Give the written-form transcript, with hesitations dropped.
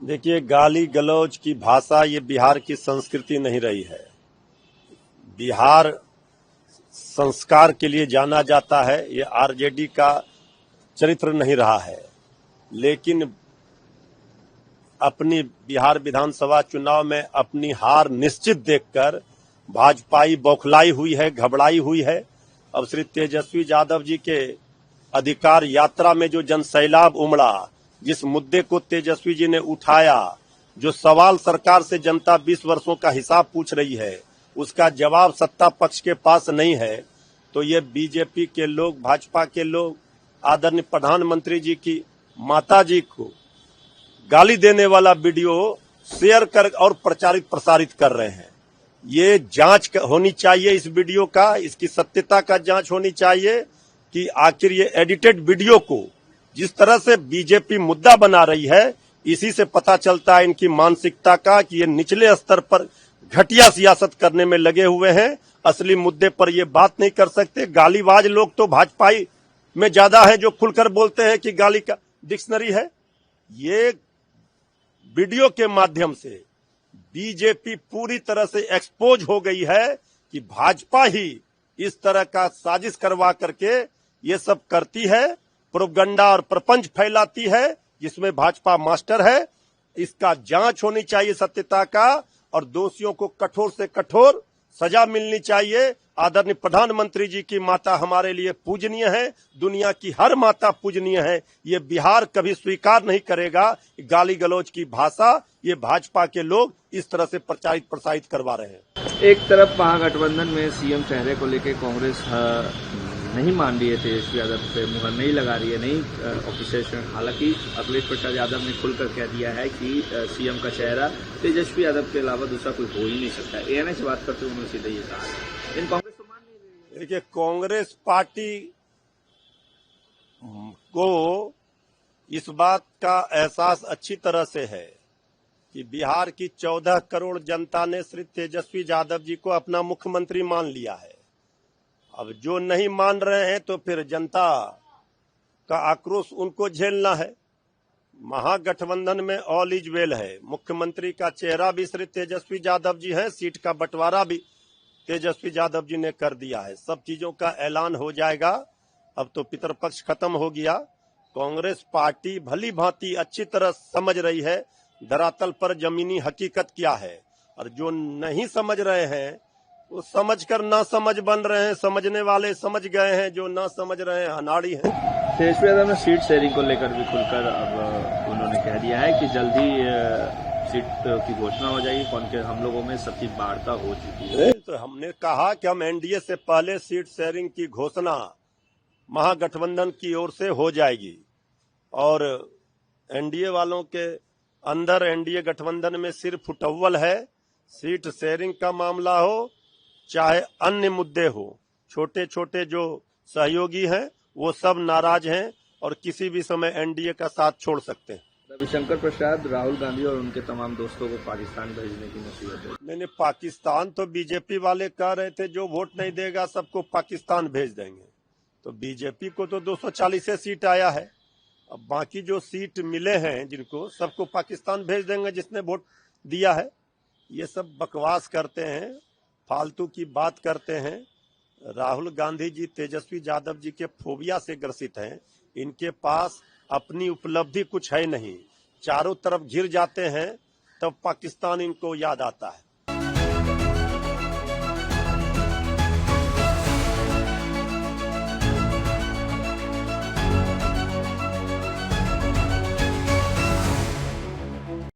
देखिए, गाली गलौज की भाषा ये बिहार की संस्कृति नहीं रही है। बिहार संस्कार के लिए जाना जाता है, ये आरजेडी का चरित्र नहीं रहा है। लेकिन अपनी बिहार विधानसभा चुनाव में अपनी हार निश्चित देखकर भाजपाई बौखलाई हुई है, घबराई हुई है। अब श्री तेजस्वी यादव जी के अधिकार यात्रा में जो जनसैलाब उमड़ा, जिस मुद्दे को तेजस्वी जी ने उठाया, जो सवाल सरकार से जनता 20 वर्षों का हिसाब पूछ रही है, उसका जवाब सत्ता पक्ष के पास नहीं है, तो ये बीजेपी के लोग, भाजपा के लोग आदरणीय प्रधानमंत्री जी की माता जी को गाली देने वाला वीडियो शेयर कर और प्रसारित कर रहे हैं। ये जांच होनी चाहिए इस वीडियो का, इसकी सत्यता का जांच होनी चाहिए कि आखिर ये एडिटेड वीडियो को जिस तरह से बीजेपी मुद्दा बना रही है, इसी से पता चलता है इनकी मानसिकता का कि ये निचले स्तर पर घटिया सियासत करने में लगे हुए हैं। असली मुद्दे पर ये बात नहीं कर सकते। गालीबाज लोग तो भाजपाई में ज्यादा है जो खुलकर बोलते हैं कि गाली का डिक्शनरी है। ये वीडियो के माध्यम से बीजेपी पूरी तरह से एक्सपोज हो गई है कि भाजपा ही इस तरह का साजिश करवा करके ये सब करती है, प्रोपगंडा और प्रपंच फैलाती है, जिसमें भाजपा मास्टर है। इसका जांच होनी चाहिए सत्यता का, और दोषियों को कठोर से कठोर सजा मिलनी चाहिए। आदरणीय प्रधानमंत्री जी की माता हमारे लिए पूजनीय है, दुनिया की हर माता पूजनीय है। ये बिहार कभी स्वीकार नहीं करेगा गाली गलौज की भाषा ये भाजपा के लोग इस तरह से प्रसारित करवा रहे हैं। एक तरफ महागठबंधन में सीएम चेहरे को लेकर कांग्रेस नहीं मान रही है, तेजस्वी यादव पे मुहर नहीं लगा रही है, नहीं ऑफिसिएशन। हालांकि अखिलेश प्रसाद यादव ने खुलकर कह दिया है कि सीएम का चेहरा तेजस्वी यादव के अलावा दूसरा कोई हो ही नहीं सकता। एएनए से बात करते हुए उन्होंने सीधे ये कहा है, लेकिन कांग्रेस तो मान नहीं रही है। देखिए, कांग्रेस पार्टी को इस बात का एहसास अच्छी तरह से है कि बिहार की 14 करोड़ जनता ने श्री तेजस्वी यादव जी को अपना मुख्यमंत्री मान लिया है। अब जो नहीं मान रहे हैं तो फिर जनता का आक्रोश उनको झेलना है। महागठबंधन में ऑल इज वेल है। मुख्यमंत्री का चेहरा भी श्री तेजस्वी यादव जी है, सीट का बंटवारा भी तेजस्वी यादव जी ने कर दिया है। सब चीजों का ऐलान हो जाएगा। अब तो पितरपक्ष खत्म हो गया। कांग्रेस पार्टी भली भांति अच्छी तरह समझ रही है धरातल पर जमीनी हकीकत क्या है, और जो नहीं समझ रहे हैं वो समझकर ना समझ बन रहे हैं। समझने वाले समझ गए हैं, जो ना समझ रहे हैं अनाड़ी हैं। तेजस्वी यादव ने सीट शेयरिंग को लेकर भी खुलकर अब उन्होंने कह दिया है कि जल्दी सीट की घोषणा हो जाएगी। कौन के हम लोगों में सबकी वार्ता हो चुकी है। तो हमने कहा कि हम एनडीए से पहले सीट शेयरिंग की घोषणा महागठबंधन की ओर से हो जाएगी, और एनडीए वालों के अंदर एनडीए गठबंधन में सिर्फ फुटअव्वल है। सीट शेयरिंग का मामला हो चाहे अन्य मुद्दे हो, छोटे छोटे जो सहयोगी हैं वो सब नाराज हैं और किसी भी समय एनडीए का साथ छोड़ सकते हैं। रविशंकर प्रसाद राहुल गांधी और उनके तमाम दोस्तों को पाकिस्तान भेजने की नसीहत है। मैंने पाकिस्तान तो बीजेपी वाले कह रहे थे जो वोट नहीं देगा सबको पाकिस्तान भेज देंगे। तो बीजेपी को तो 240 सीट आया है। अब बाकी जो सीट मिले हैं जिनको, सबको पाकिस्तान भेज देंगे जिसने वोट दिया है। ये सब बकवास करते हैं, फालतू की बात करते हैं। राहुल गांधी जी तेजस्वी यादव जी के फोबिया से ग्रसित हैं। इनके पास अपनी उपलब्धि कुछ है नहीं। चारों तरफ घिर जाते हैं तब पाकिस्तान इनको याद आता है।